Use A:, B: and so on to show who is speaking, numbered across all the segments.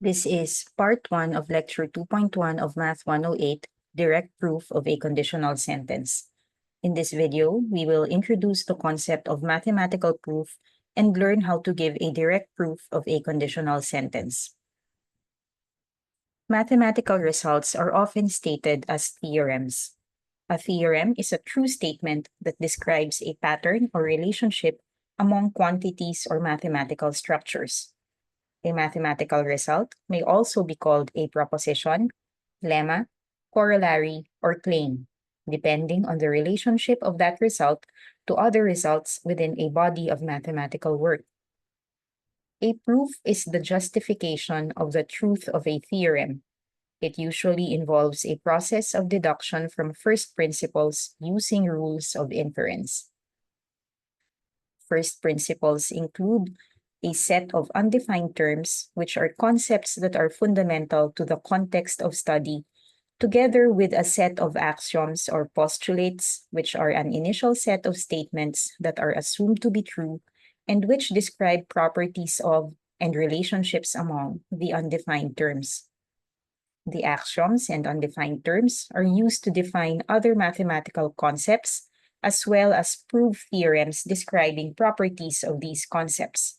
A: This is part 1 of lecture 2.1 of Math 108, Direct Proof of a Conditional Sentence. In this video, we will introduce the concept of mathematical proof and learn how to give a direct proof of a conditional sentence. Mathematical results are often stated as theorems. A theorem is a true statement that describes a pattern or relationship among quantities or mathematical structures. A mathematical result may also be called a proposition, lemma, corollary, or claim, depending on the relationship of that result to other results within a body of mathematical work. A proof is the justification of the truth of a theorem. It usually involves a process of deduction from first principles using rules of inference. First principles include a set of undefined terms, which are concepts that are fundamental to the context of study, together with a set of axioms or postulates, which are an initial set of statements that are assumed to be true and which describe properties of and relationships among the undefined terms. The axioms and undefined terms are used to define other mathematical concepts, as well as prove theorems describing properties of these concepts.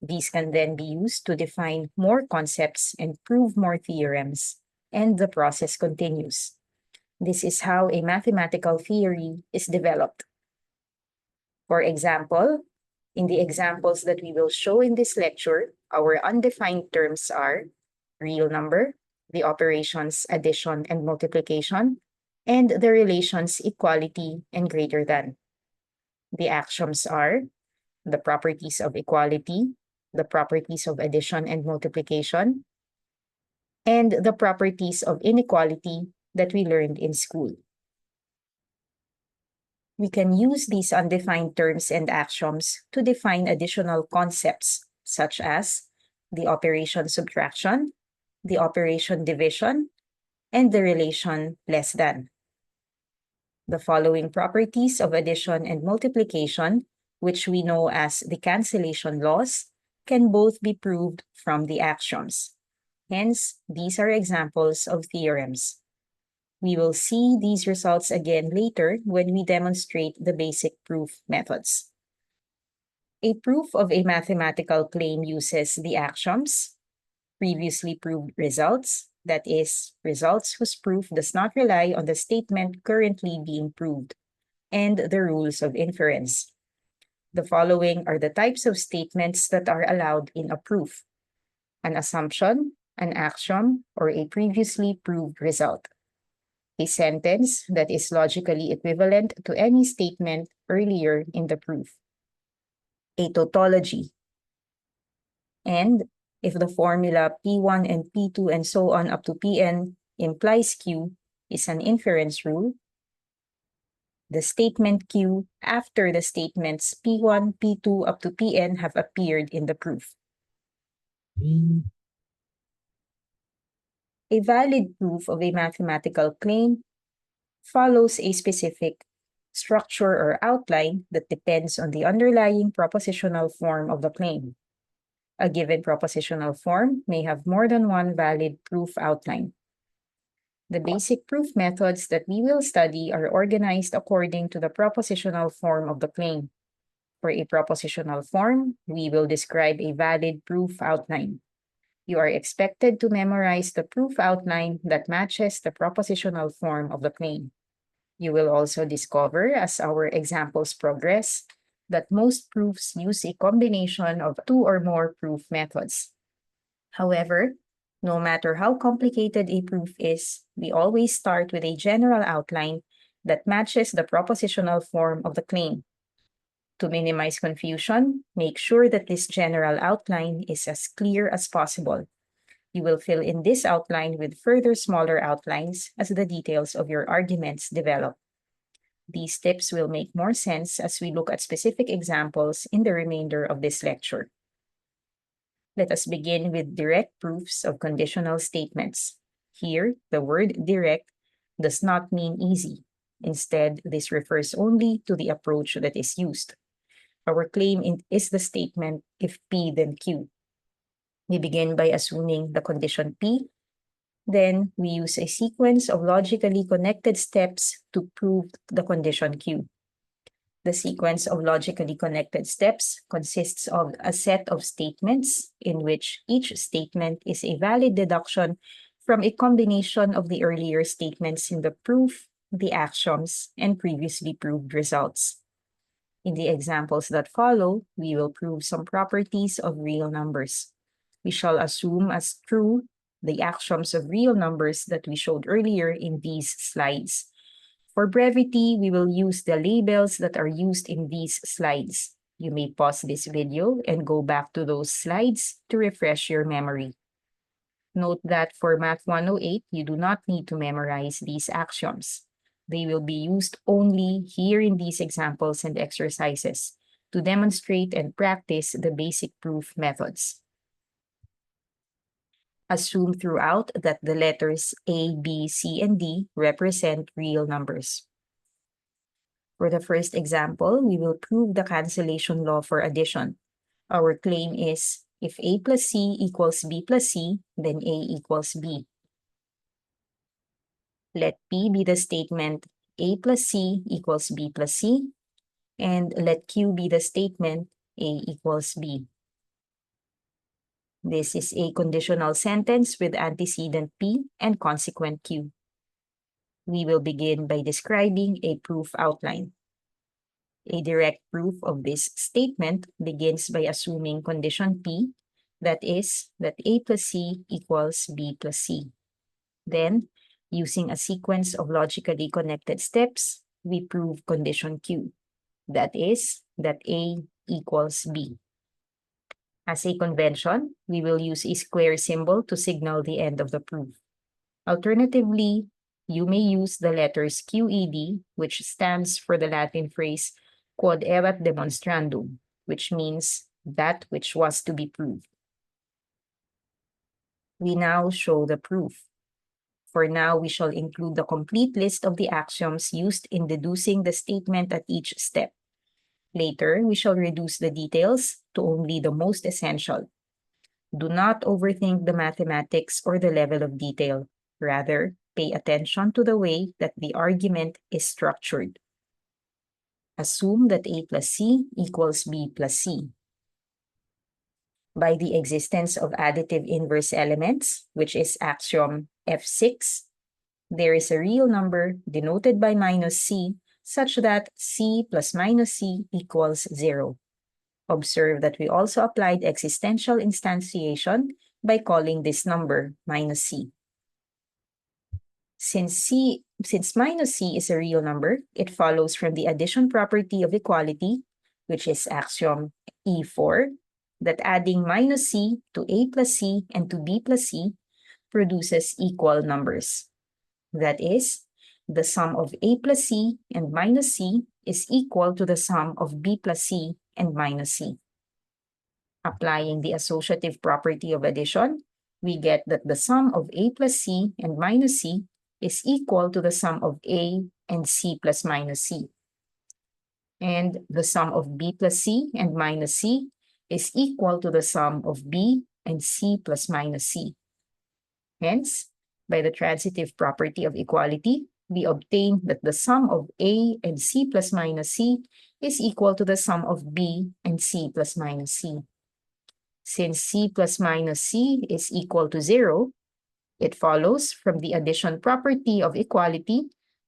A: These can then be used to define more concepts and prove more theorems, and the process continues. This is how a mathematical theory is developed. For example, in the examples that we will show in this lecture, our undefined terms are real number, the operations addition and multiplication, and the relations equality and greater than. The axioms are the properties of equality, the properties of addition and multiplication, and the properties of inequality that we learned in school. We can use these undefined terms and axioms to define additional concepts, such as the operation subtraction, the operation division, and the relation less than. The following properties of addition and multiplication, which we know as the cancellation laws, can both be proved from the axioms. Hence, these are examples of theorems. We will see these results again later when we demonstrate the basic proof methods. A proof of a mathematical claim uses the axioms, previously proved results, that is, results whose proof does not rely on the statement currently being proved, and the rules of inference. The following are the types of statements that are allowed in a proof: an assumption, an axiom, or a previously proved result. A sentence that is logically equivalent to any statement earlier in the proof. A tautology. And if the formula P1 and P2 and so on up to Pn implies Q is an inference rule, the statement Q after the statements P1, P2 up to Pn have appeared in the proof. A valid proof of a mathematical claim follows a specific structure or outline that depends on the underlying propositional form of the claim. A given propositional form may have more than one valid proof outline. The basic proof methods that we will study are organized according to the propositional form of the claim. For a propositional form, we will describe a valid proof outline. You are expected to memorize the proof outline that matches the propositional form of the claim. You will also discover, as our examples progress, that most proofs use a combination of two or more proof methods. However, no matter how complicated a proof is, we always start with a general outline that matches the propositional form of the claim. To minimize confusion, make sure that this general outline is as clear as possible. You will fill in this outline with further smaller outlines as the details of your arguments develop. These tips will make more sense as we look at specific examples in the remainder of this lecture. Let us begin with direct proofs of conditional statements. Here, the word direct does not mean easy. Instead, this refers only to the approach that is used. Our claim is the statement if P then Q. We begin by assuming the condition P. Then we use a sequence of logically connected steps to prove the condition Q. The sequence of logically connected steps consists of a set of statements in which each statement is a valid deduction from a combination of the earlier statements in the proof, the axioms, and previously proved results. In the examples that follow, we will prove some properties of real numbers. We shall assume as true the axioms of real numbers that we showed earlier in these slides. For brevity, we will use the labels that are used in these slides. You may pause this video and go back to those slides to refresh your memory. Note that for Math 108, you do not need to memorize these axioms. They will be used only here in these examples and exercises to demonstrate and practice the basic proof methods. Assume throughout that the letters A, B, C, and D represent real numbers. For the first example, we will prove the cancellation law for addition. Our claim is if A plus C equals B plus C, then A equals B. Let P be the statement A plus C equals B plus C, and let Q be the statement A equals B. This is a conditional sentence with antecedent P and consequent Q. We will begin by describing a proof outline. A direct proof of this statement begins by assuming condition P, that is, that A plus C equals B plus C. Then, using a sequence of logically connected steps, we prove condition Q, that is, that A equals B. As a convention, we will use a square symbol to signal the end of the proof. Alternatively, you may use the letters QED, which stands for the Latin phrase quod erat demonstrandum, which means that which was to be proved. We now show the proof. For now, we shall include the complete list of the axioms used in deducing the statement at each step. Later, we shall reduce the details to only the most essential. Do not overthink the mathematics or the level of detail. Rather, pay attention to the way that the argument is structured. Assume that A plus C equals B plus C. By the existence of additive inverse elements, which is axiom F6, there is a real number denoted by minus C such that C plus minus C equals 0. Observe that we also applied existential instantiation by calling this number minus C. Since minus C is a real number, it follows from the addition property of equality, which is axiom E4, that adding minus C to A plus C and to B plus C produces equal numbers. That is, the sum of A plus C and minus C is equal to the sum of B plus C and minus C. Applying the associative property of addition, we get that the sum of A plus C and minus C is equal to the sum of A and C plus minus C. And the sum of B plus C and minus C is equal to the sum of B and C plus minus C. Hence, by the transitive property of equality, we obtain that the sum of A and C plus minus C is equal to the sum of B and C plus minus C. Since C plus minus C is equal to 0, it follows from the addition property of equality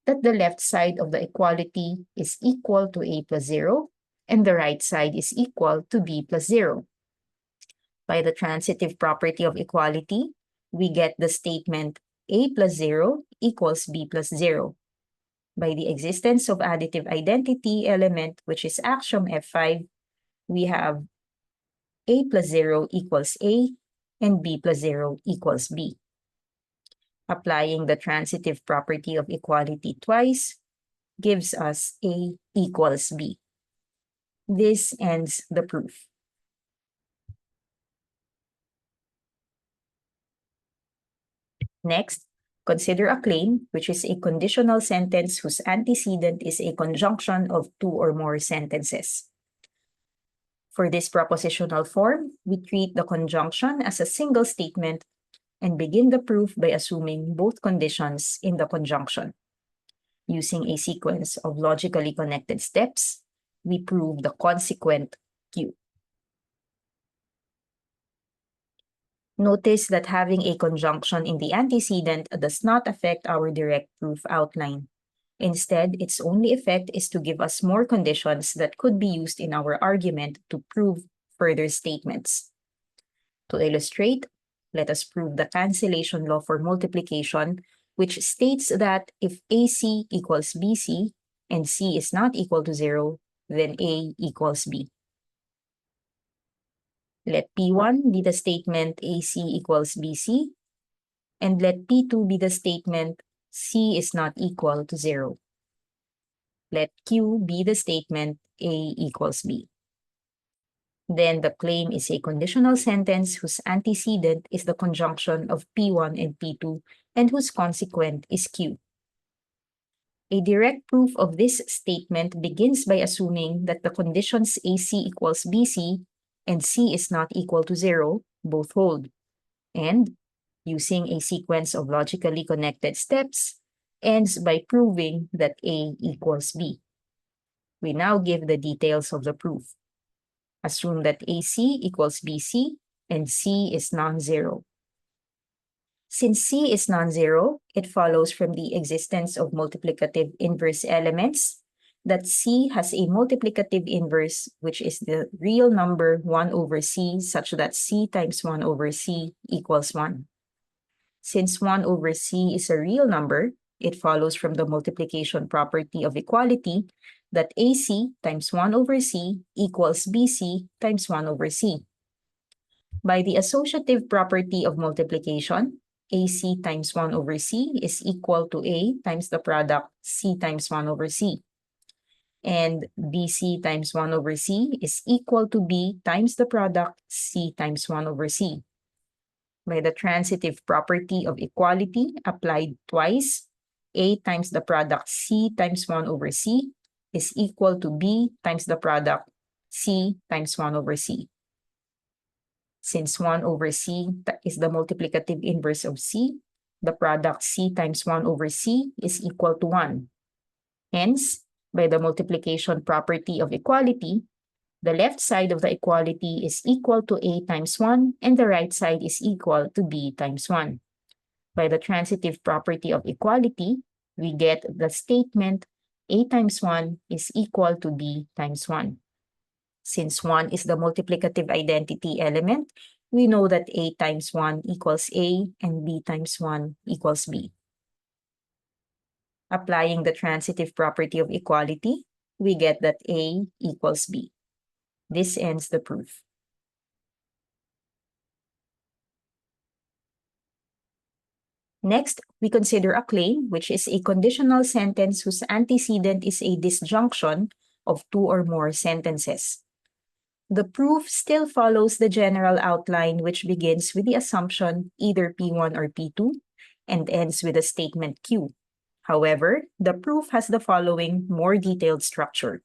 A: that the left side of the equality is equal to A plus 0 and the right side is equal to B plus 0. By the transitive property of equality, we get the statement A plus 0 equals B plus 0. By the existence of additive identity element, which is axiom F5, we have A plus 0 equals A and B plus 0 equals B. Applying the transitive property of equality twice gives us A equals B. This ends the proof. Next, consider a claim, which is a conditional sentence whose antecedent is a conjunction of two or more sentences. For this propositional form, we treat the conjunction as a single statement and begin the proof by assuming both conditions in the conjunction. Using a sequence of logically connected steps, we prove the consequent Q. Notice that having a conjunction in the antecedent does not affect our direct proof outline. Instead, its only effect is to give us more conditions that could be used in our argument to prove further statements. To illustrate, let us prove the cancellation law for multiplication, which states that if AC equals BC and C is not equal to 0, then A equals B. Let P1 be the statement AC equals BC, and let P2 be the statement C is not equal to 0. Let Q be the statement A equals B. Then the claim is a conditional sentence whose antecedent is the conjunction of P1 and P2 and whose consequent is Q. A direct proof of this statement begins by assuming that the conditions AC equals BC and C is not equal to 0 both hold, and, using a sequence of logically connected steps, ends by proving that A equals B. We now give the details of the proof. Assume that AC equals BC and C is non-zero. Since C is non-zero, it follows from the existence of multiplicative inverse elements that C has a multiplicative inverse, which is the real number 1 over C, such that C times 1 over C equals 1. Since 1 over C is a real number, it follows from the multiplication property of equality that AC times 1 over C equals BC times 1 over C. By the associative property of multiplication, AC times 1 over C is equal to A times the product C times 1 over C. And BC times 1 over C is equal to B times the product C times 1 over C. By the transitive property of equality applied twice, A times the product C times 1 over C is equal to B times the product C times 1 over C. Since 1 over C is the multiplicative inverse of C, the product C times 1 over C is equal to 1. Hence, by the multiplication property of equality, the left side of the equality is equal to A times 1 and the right side is equal to B times 1. By the transitive property of equality, we get the statement A times 1 is equal to B times 1. Since 1 is the multiplicative identity element, we know that A times 1 equals A and B times 1 equals B. Applying the transitive property of equality, we get that A equals B. This ends the proof. Next, we consider a claim, which is a conditional sentence whose antecedent is a disjunction of 2 or more sentences. The proof still follows the general outline, which begins with the assumption either P1 or P2 and ends with the statement Q. However, the proof has the following more detailed structure.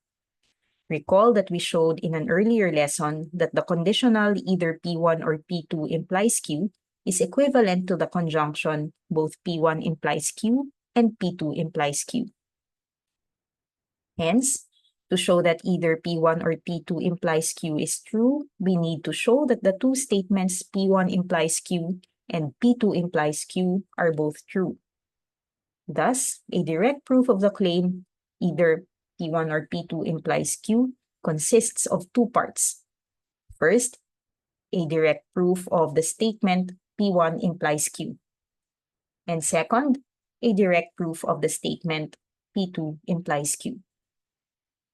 A: Recall that we showed in an earlier lesson that the conditional either P1 or P2 implies Q is equivalent to the conjunction both P1 implies Q and P2 implies Q. Hence, to show that either P1 or P2 implies Q is true, we need to show that the two statements P1 implies Q and P2 implies Q are both true. Thus, a direct proof of the claim either P1 or P2 implies Q consists of two parts. First, a direct proof of the statement P1 implies Q. And second, a direct proof of the statement P2 implies Q.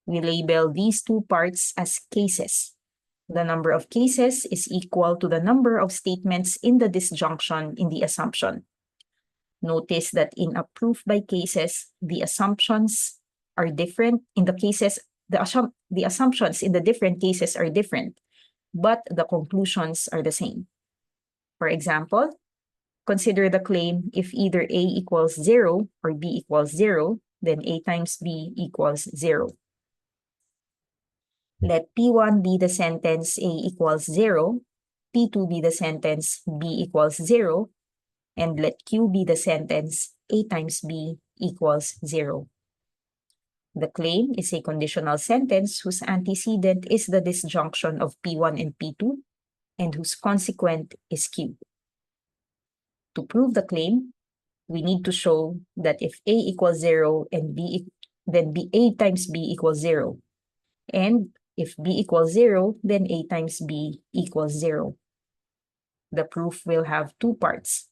A: We label these two parts as cases. The number of cases is equal to the number of statements in the disjunction in the assumption. Notice that in a proof by cases, the assumptions are different. In the cases, the assumptions in the different cases are different, but the conclusions are the same. For example, consider the claim if either A equals 0 or B equals 0, then A times B equals 0. Let P1 be the sentence A equals 0, P2 be the sentence B equals 0, and let Q be the sentence A times B equals 0. The claim is a conditional sentence whose antecedent is the disjunction of P1 and P2, and whose consequent is Q. To prove the claim, we need to show that if A equals 0 and then A times B equals 0. And if B equals 0, then A times B equals 0. The proof will have two parts.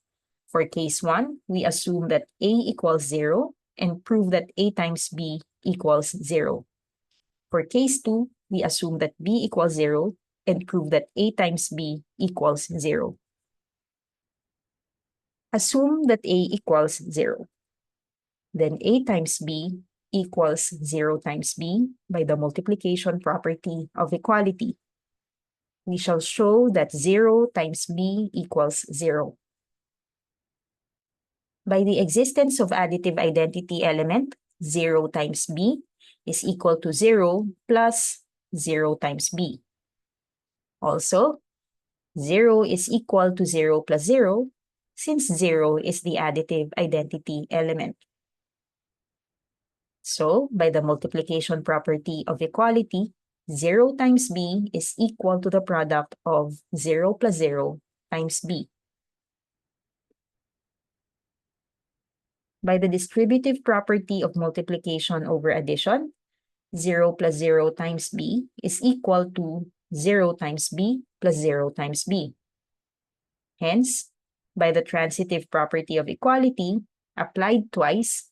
A: For case 1, we assume that A equals 0 and prove that A times B equals 0. For case 2, we assume that B equals 0 and prove that A times B equals 0. Assume that A equals 0. Then A times B equals 0 times B by the multiplication property of equality. We shall show that 0 times B equals 0. By the existence of additive identity element, 0 times B is equal to 0 plus 0 times B. Also, 0 is equal to 0 plus 0 since 0 is the additive identity element. So, by the multiplication property of equality, 0 times B is equal to the product of 0 plus 0 times B. By the distributive property of multiplication over addition, 0 plus 0 times B is equal to 0 times B plus 0 times B. Hence, by the transitive property of equality, applied twice,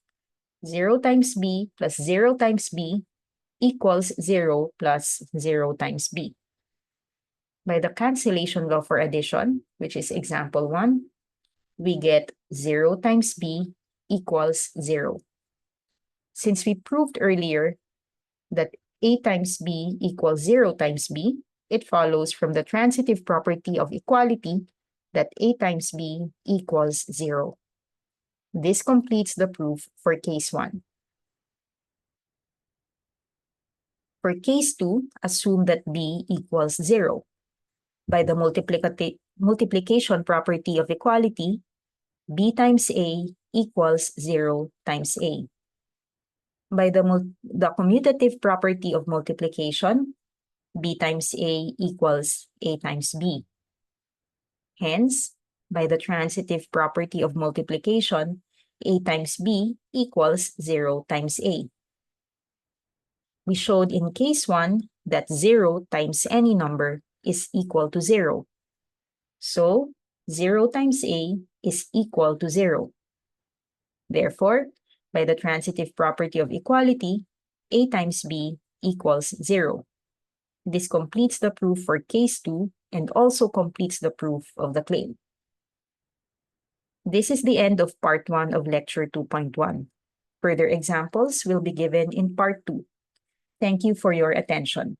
A: 0 times B plus 0 times B equals 0 plus 0 times B. By the cancellation law for addition, which is example 1, we get 0 times B equals 0. Since we proved earlier that A times B equals 0 times B, it follows from the transitive property of equality that A times B equals 0. This completes the proof for case 1. For case 2, assume that B equals 0. By the multiplication property of equality, B times A equals 0 times A. By the commutative property of multiplication, B times A equals A times B. Hence, by the transitive property of multiplication, A times B equals 0 times A. We showed in case 1 that 0 times any number is equal to 0. So, 0 times A is equal to 0. Therefore, by the transitive property of equality, A times B equals 0. This completes the proof for case 2 and also completes the proof of the claim. This is the end of part 1 of lecture 2.1. Further examples will be given in part 2. Thank you for your attention.